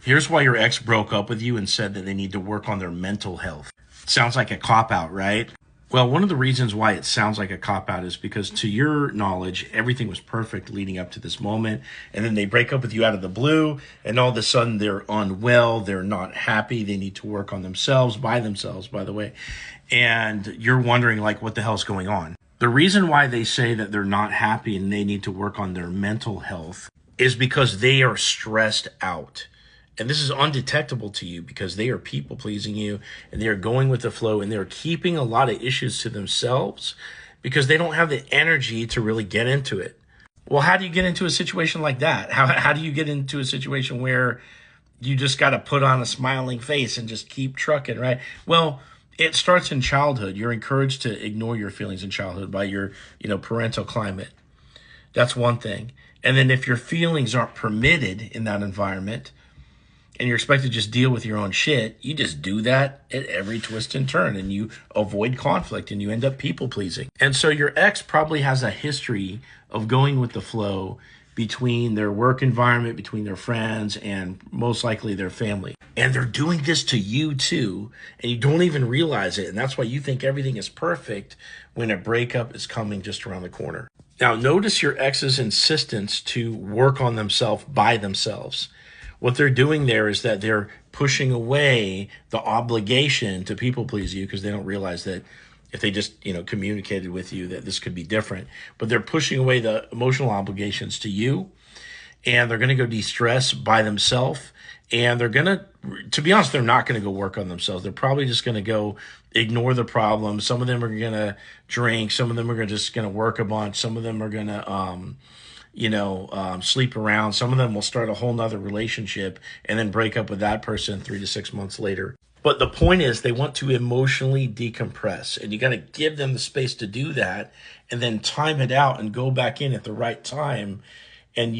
Here's why your ex broke up with you and said that they need to work on their mental health. Sounds like a cop out, right? Well, one of the reasons why it sounds like a cop out is because, to your knowledge, everything was perfect leading up to this moment. And then they break up with you out of the blue, and all of a sudden they're unwell, they're not happy, they need to work on themselves, by themselves, by the way. And you're wondering, like, what the hell's going on? The reason why they say that they're not happy and they need to work on their mental health is because they are stressed out. And this is undetectable to you because they are people pleasing you and they are going with the flow and they're keeping a lot of issues to themselves because they don't have the energy to really get into it. Well, how do you get into a situation like that? How do you get into a situation where you just got to put on a smiling face and just keep trucking, right? Well, it starts in childhood. You're encouraged to ignore your feelings in childhood by your, parental climate. That's one thing. And then if your feelings aren't permitted in that environment, and you're expected to just deal with your own shit, you just do that at every twist and turn and you avoid conflict and you end up people pleasing. And so your ex probably has a history of going with the flow between their work environment, between their friends, and most likely their family. And they're doing this to you too, and you don't even realize it. And that's why you think everything is perfect when a breakup is coming just around the corner. Now, notice your ex's insistence to work on themselves by themselves. What they're doing there is that they're pushing away the obligation to people please you because they don't realize that if they just, communicated with you that this could be different. But they're pushing away the emotional obligations to you, and they're going to go de-stress by themselves. And they're going to be honest, they're not going to go work on themselves. They're probably just going to go ignore the problem. Some of them are going to drink. Some of them are just going to work a bunch. Some of them are going to, sleep around. Some of them will start a whole nother relationship and then break up with that person 3 to 6 months later. But the point is they want to emotionally decompress, and you got to give them the space to do that and then time it out and go back in at the right time. And